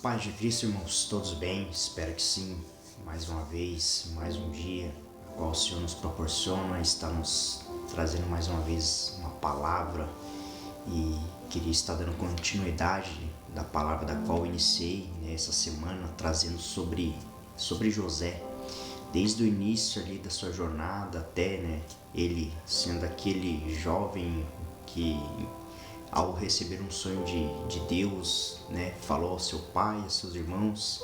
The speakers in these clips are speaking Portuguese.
Paz de Cristo, irmãos, todos bem? Espero que sim. Mais uma vez, mais um dia, o qual o Senhor nos proporciona, está nos trazendo mais uma vez uma palavra e queria estar dando continuidade da palavra da qual eu iniciei essa semana, trazendo sobre José. Desde o início ali da sua jornada até ele sendo aquele jovem que, ao receber um sonho de Deus, falou ao seu pai, aos seus irmãos.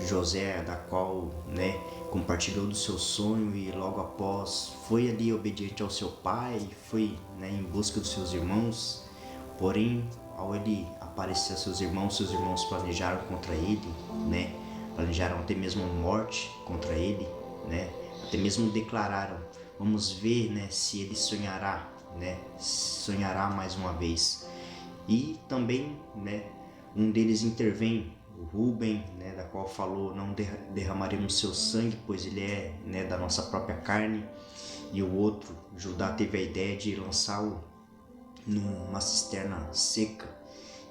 José, da qual compartilhou do seu sonho e logo após foi ali obediente ao seu pai, foi em busca dos seus irmãos. Porém, ao ele aparecer aos seus irmãos planejaram contra ele, planejaram até mesmo morte contra ele, até mesmo declararam: vamos ver se ele sonhará mais uma vez. E também um deles intervém, o Rubem, da qual falou: não derramaremos seu sangue, pois ele é da nossa própria carne. E o outro, Judá, teve a ideia de lançá-lo numa cisterna seca.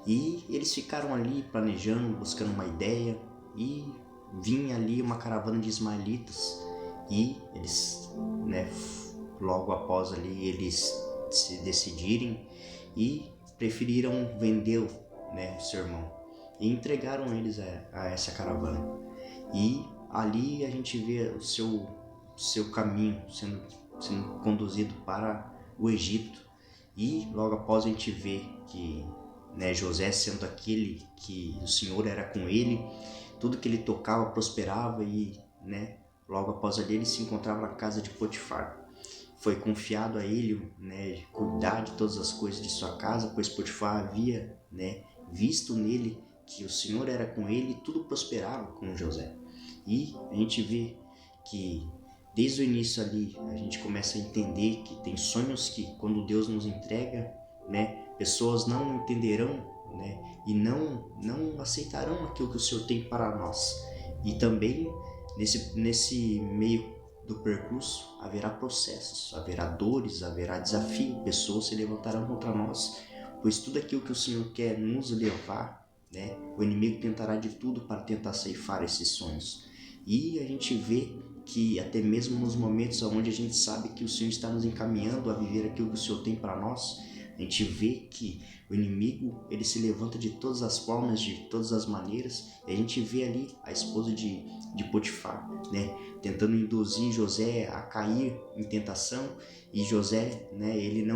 E eles ficaram ali planejando, buscando uma ideia, e vinha ali uma caravana de ismaelitas, e eles logo após ali eles se decidirem e preferiram vender o seu irmão e entregaram eles a essa caravana. E ali a gente vê o seu caminho sendo conduzido para o Egito. E logo após a gente vê que José, sendo aquele que o Senhor era com ele, tudo que ele tocava prosperava, e logo após ali ele se encontrava na casa de Potifar. Foi confiado a ele cuidar de todas as coisas de sua casa, pois Potifar havia visto nele que o Senhor era com ele e tudo prosperava com José. E a gente vê que desde o início ali a gente começa a entender que tem sonhos que, quando Deus nos entrega, pessoas não entenderão e não aceitarão aquilo que o Senhor tem para nós. E também nesse meio do percurso haverá processos, haverá dores, haverá desafio, pessoas se levantarão contra nós, pois tudo aquilo que o Senhor quer nos levar, o inimigo tentará de tudo para tentar ceifar esses sonhos. E a gente vê que até mesmo nos momentos onde a gente sabe que o Senhor está nos encaminhando a viver aquilo que o Senhor tem para nós, a gente vê que o inimigo ele se levanta de todas as formas, de todas as maneiras. E a gente vê ali a esposa de Potifar, tentando induzir José a cair em tentação, e José, ele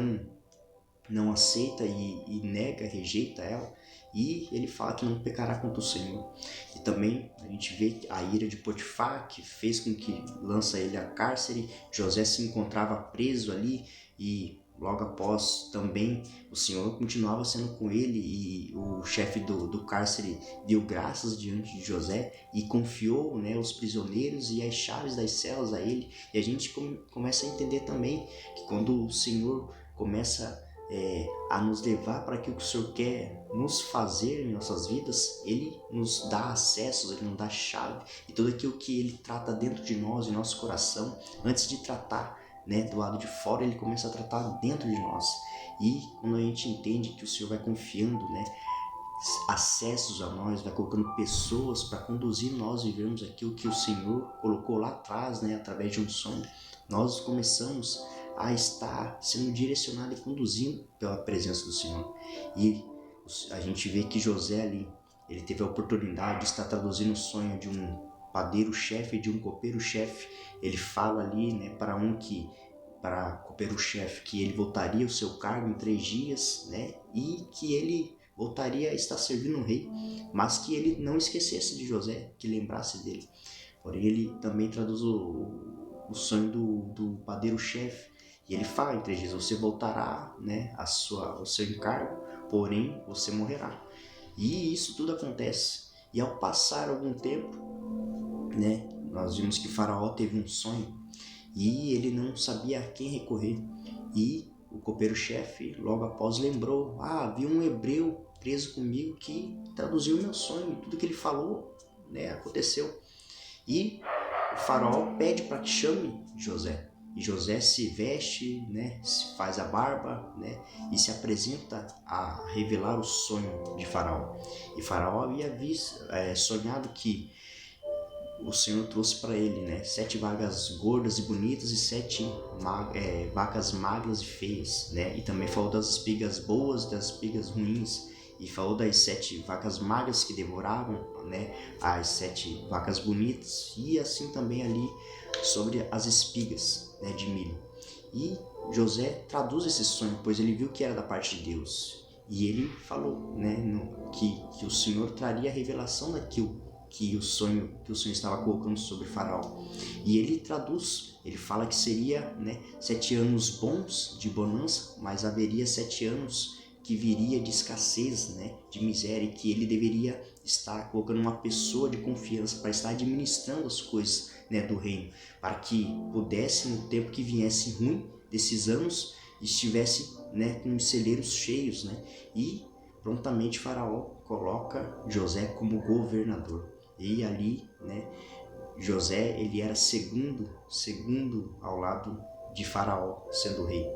não aceita e nega, rejeita ela, e ele fala que não pecará contra o Senhor. E também a gente vê a ira de Potifar, que fez com que lança ele a cárcere. José se encontrava preso ali, e logo após também o Senhor continuava sendo com ele, e o chefe do cárcere deu graças diante de José e confiou os prisioneiros e as chaves das celas a ele. E a gente começa a entender também que quando o Senhor começa a nos levar para aquilo que o Senhor quer nos fazer em nossas vidas, Ele nos dá acessos, Ele nos dá chave, e tudo aquilo que Ele trata dentro de nós, em nosso coração, antes de tratar do lado de fora, Ele começa a tratar dentro de nós. E quando a gente entende que o Senhor vai confiando acessos a nós, vai colocando pessoas para conduzir nós a vivermos aquilo que o Senhor colocou lá atrás, através de um sonho, nós começamos a estar sendo direcionado e conduzido pela presença do Senhor. E a gente vê que José ali, ele teve a oportunidade de estar traduzindo o sonho de um padeiro-chefe e de um copeiro-chefe. Ele fala ali para copeiro-chefe que ele voltaria ao seu cargo em 3 dias, e que ele voltaria a estar servindo o rei, mas que ele não esquecesse de José, que lembrasse dele. Porém, ele também traduz o sonho do padeiro-chefe, e ele fala em 3 dias: você voltará ao seu encargo, porém você morrerá. E isso tudo acontece. E ao passar algum tempo, nós vimos que Faraó teve um sonho e ele não sabia a quem recorrer. E o copeiro-chefe logo após lembrou: havia um hebreu preso comigo que traduziu o meu sonho, tudo que ele falou aconteceu. E o faraó pede para que chame José. E José se veste, né, se faz a barba, né, e se apresenta a revelar o sonho de Faraó. E Faraó havia sonhado que o Senhor trouxe para ele, né, 7 vacas gordas e bonitas e 7 vacas magras e feias, né, e também falou das espigas boas, das espigas ruins, e falou das 7 vacas magras que devoravam, né, as 7 vacas bonitas, e assim também ali sobre as espigas, né, de milho. E José traduz esse sonho, pois ele viu que era da parte de Deus, e ele falou, né, que o Senhor traria a revelação daquilo que o sonho estava colocando sobre Faraó. E ele traduz, ele fala que seria, né, 7 anos bons de bonança, mas haveria 7 anos que viria de escassez, né, de miséria, e que ele deveria estar colocando uma pessoa de confiança para estar administrando as coisas, né, do reino, para que pudesse, no tempo que viesse ruim desses anos, estivesse, né, com os celeiros cheios, né, e prontamente Faraó coloca José como governador. E ali, né, José, ele era segundo ao lado de Faraó, sendo rei.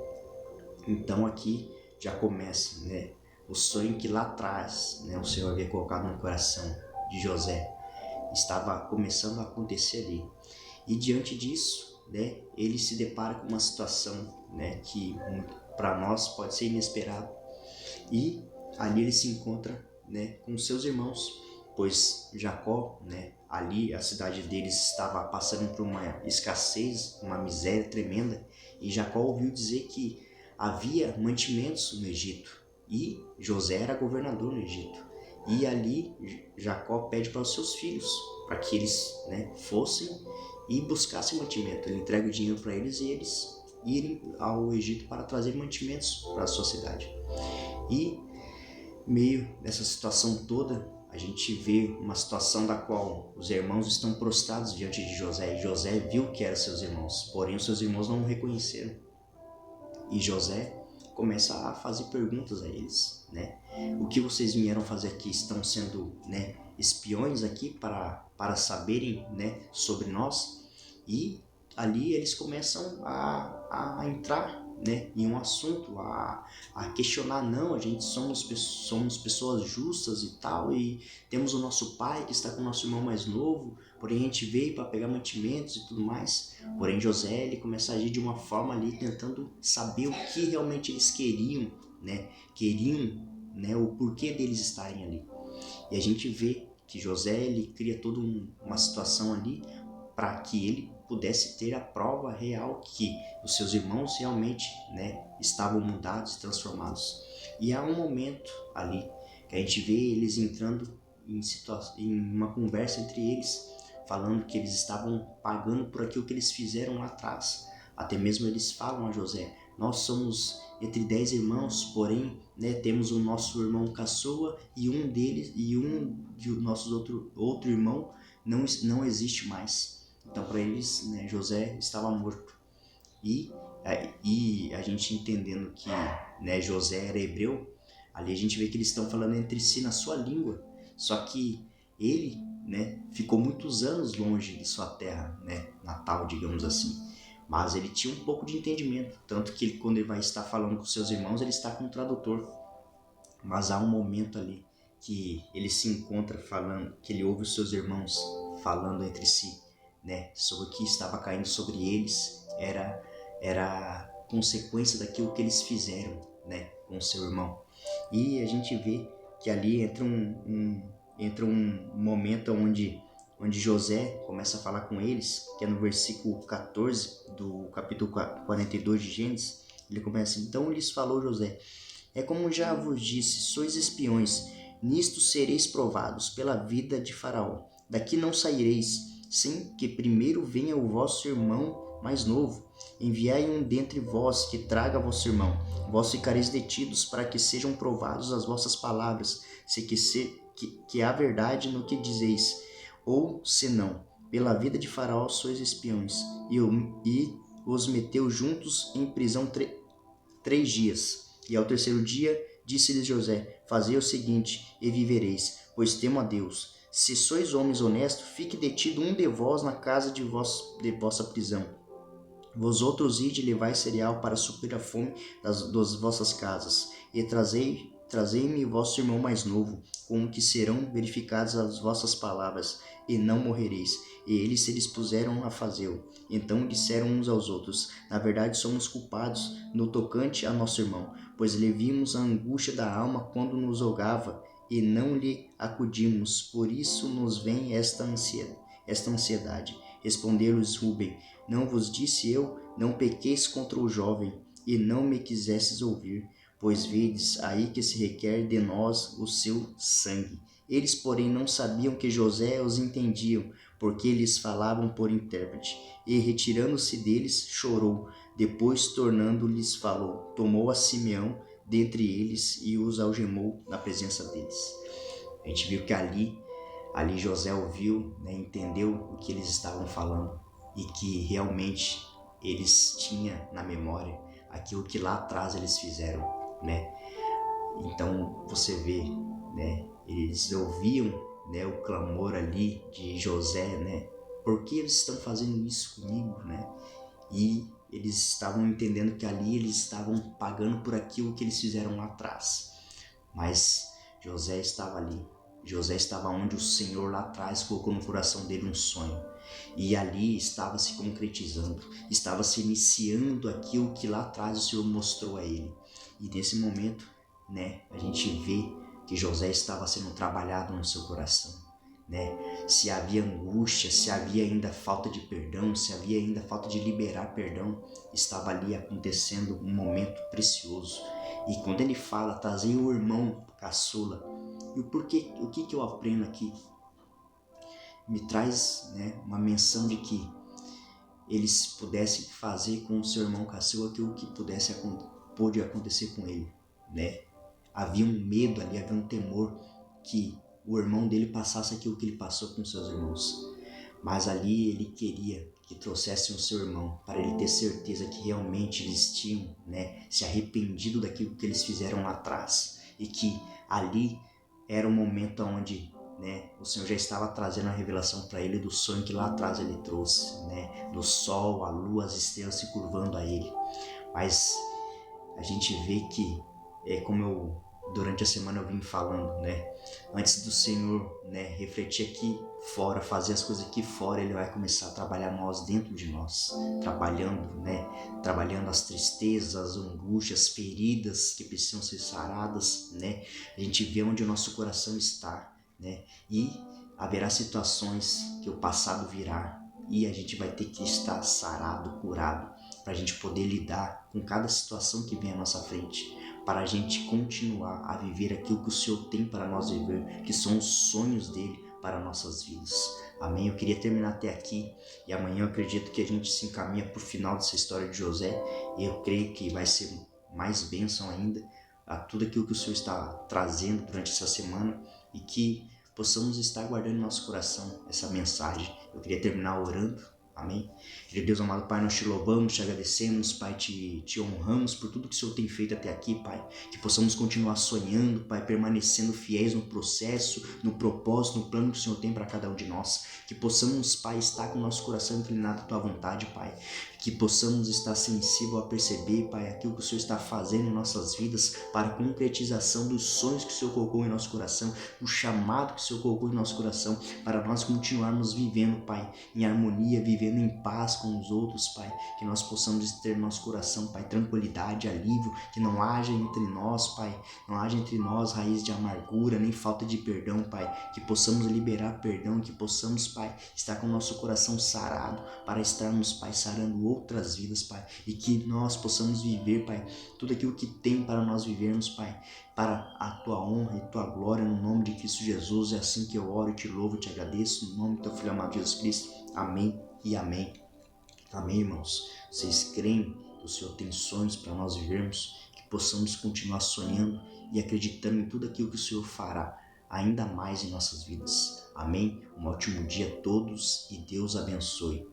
Então aqui já começa, né, o sonho que lá atrás, né, o Senhor havia colocado no coração de José, estava começando a acontecer ali. E diante disso, né, ele se depara com uma situação, né, que para nós pode ser inesperada. E ali ele se encontra, né, com seus irmãos, pois Jacó, né, ali a cidade deles estava passando por uma escassez, uma miséria tremenda, e Jacó ouviu dizer que havia mantimentos no Egito, e José era governador no Egito. E ali Jacó pede para os seus filhos, para que eles, né, fossem e buscassem mantimento. Ele entrega o dinheiro para eles e eles irem ao Egito para trazer mantimentos para a sua cidade. E meio dessa situação toda, a gente vê uma situação da qual os irmãos estão prostrados diante de José, e José viu que eram seus irmãos, porém os seus irmãos não o reconheceram. E José começa a fazer perguntas a eles, né? O que vocês vieram fazer aqui? Estão sendo, né, espiões aqui para saberem, né, sobre nós? E ali eles começam a entrar, né, em um assunto, a questionar. Não, a gente somos pessoas justas e tal, e temos o nosso pai que está com o nosso irmão mais novo, porém a gente veio para pegar mantimentos e tudo mais. Porém José, ele começa a agir de uma forma ali, tentando saber o que realmente eles queriam, né, o porquê deles estarem ali. E a gente vê que José, ele cria toda uma situação ali para que ele pudesse ter a prova real que os seus irmãos realmente, né, estavam mudados e transformados. E há um momento ali que a gente vê eles entrando em uma conversa entre eles, falando que eles estavam pagando por aquilo que eles fizeram lá atrás. Até mesmo eles falam a José: nós somos entre 10 irmãos, porém, né, temos o nosso irmão caçoa, e um de nossos outro irmão não existe mais. Então para eles, né, José estava morto. E a gente entendendo que, né, José era hebreu, ali a gente vê que eles estão falando entre si na sua língua. Só que ele, né, ficou muitos anos longe de sua terra, né, natal, digamos assim. Mas ele tinha um pouco de entendimento, tanto que ele, quando ele vai estar falando com seus irmãos, ele está com um tradutor. Mas há um momento ali que ele se encontra falando, que ele ouve os seus irmãos falando entre si, né, sobre o que estava caindo sobre eles, era consequência daquilo que eles fizeram, né, com o seu irmão. E a gente vê que ali entra um momento onde José começa a falar com eles, que é no versículo 14 do capítulo 42 de Gênesis. Ele começa: então lhes falou José: é como já vos disse, sois espiões, nisto sereis provados pela vida de Faraó. Daqui não saireis, sem que primeiro venha o vosso irmão mais novo. Enviai um dentre vós que traga vosso irmão. Vós ficareis detidos para que sejam provados as vossas palavras, que há verdade no que dizeis, ou se não, pela vida de Faraó sois espiões. E os meteu juntos em prisão 3 dias. E ao terceiro dia disse-lhes José: fazei o seguinte, e vivereis, pois temo a Deus. Se sois homens honestos, fique detido um de vós na casa de vossa prisão. Vós outros ide e levai cereal para suprir a fome das vossas casas, e trazei-me vosso irmão mais novo, com o que serão verificadas as vossas palavras, e não morrereis. E eles se dispuseram a fazê-lo. Então disseram uns aos outros: na verdade somos culpados no tocante a nosso irmão, pois lhe vimos a angústia da alma quando nos rogava, e não lhe acudimos, por isso nos vem esta ansiedade. Respondeu-lhes Rúben: não vos disse eu, não pequeis contra o jovem, e não me quisestes ouvir, pois vedes aí que se requer de nós o seu sangue. Eles, porém, não sabiam que José os entendiam, porque lhes falavam por intérprete. E, retirando-se deles, chorou. Depois, tornando-lhes, falou. Tomou a Simeão dentre eles e os algemou na presença deles. A gente viu que ali José ouviu, né, entendeu o que eles estavam falando e que realmente eles tinham na memória aquilo que lá atrás eles fizeram, né? Então você vê, né, eles ouviam, né, o clamor ali de José, né? Por que eles estão fazendo isso comigo, né? E eles estavam entendendo que ali eles estavam pagando por aquilo que eles fizeram lá atrás. Mas José estava ali. José estava onde o Senhor lá atrás colocou no coração dele um sonho. E ali estava se concretizando, estava se iniciando aquilo que lá atrás o Senhor mostrou a ele. E nesse momento, né, a gente vê que José estava sendo trabalhado no seu coração, né? Se havia angústia, se havia ainda falta de perdão, se havia ainda falta de liberar perdão, estava ali acontecendo um momento precioso. E quando ele fala, trazei o irmão caçula, e o que eu aprendo aqui? Me traz, né, uma menção de que eles pudessem fazer com o seu irmão caçula aquilo que pôde acontecer com ele, né? Havia um medo ali, havia um temor que o irmão dele passasse aquilo que ele passou com seus irmãos. Mas ali ele queria que trouxessem o seu irmão para ele ter certeza que realmente eles tinham, né, se arrependido daquilo que eles fizeram lá atrás. E que ali era o momento onde, né, o Senhor já estava trazendo a revelação para ele do sonho que lá atrás ele trouxe, né, do sol, a lua, as estrelas se curvando a ele. Mas a gente vê que, como durante a semana eu vim falando, né, antes do Senhor, né, refletir aqui fora, fazer as coisas aqui fora, Ele vai começar a trabalhar nós dentro de nós, trabalhando as tristezas, as angústias, as feridas que precisam ser saradas, né, a gente vê onde o nosso coração está, né, e haverá situações que o passado virá e a gente vai ter que estar sarado, curado, para a gente poder lidar com cada situação que vem à nossa frente, para a gente continuar a viver aquilo que o Senhor tem para nós viver, que são os sonhos dele para nossas vidas. Amém? Eu queria terminar até aqui e amanhã eu acredito que a gente se encaminha para o final dessa história de José e eu creio que vai ser mais bênção ainda a tudo aquilo que o Senhor está trazendo durante essa semana e que possamos estar guardando em nosso coração essa mensagem. Eu queria terminar orando. Amém? Querido Deus amado Pai, nós te louvamos, te agradecemos, Pai, te honramos por tudo que o Senhor tem feito até aqui, Pai. Que possamos continuar sonhando, Pai, permanecendo fiéis no processo, no propósito, no plano que o Senhor tem para cada um de nós. Que possamos, Pai, estar com o nosso coração inclinado à Tua vontade, Pai. Que possamos estar sensível a perceber, Pai, aquilo que o Senhor está fazendo em nossas vidas para a concretização dos sonhos que o Senhor colocou em nosso coração, do chamado que o Senhor colocou em nosso coração, para nós continuarmos vivendo, Pai, em harmonia, vivendo em paz com os outros, Pai, que nós possamos ter no nosso coração, Pai, tranquilidade, alívio, que não haja entre nós, Pai, não haja entre nós raiz de amargura, nem falta de perdão, Pai, que possamos liberar perdão, que possamos, Pai, estar com o nosso coração sarado, para estarmos, Pai, sarando outras vidas, Pai, e que nós possamos viver, Pai, tudo aquilo que tem para nós vivermos, Pai, para a Tua honra e Tua glória, no nome de Cristo Jesus. É assim que eu oro, te louvo, te agradeço, no nome do Teu Filho amado Jesus Cristo. Amém e amém. Amém, irmãos? Vocês creem que o Senhor tem sonhos para nós vivermos, que possamos continuar sonhando e acreditando em tudo aquilo que o Senhor fará ainda mais em nossas vidas. Amém? Um ótimo dia a todos e Deus abençoe.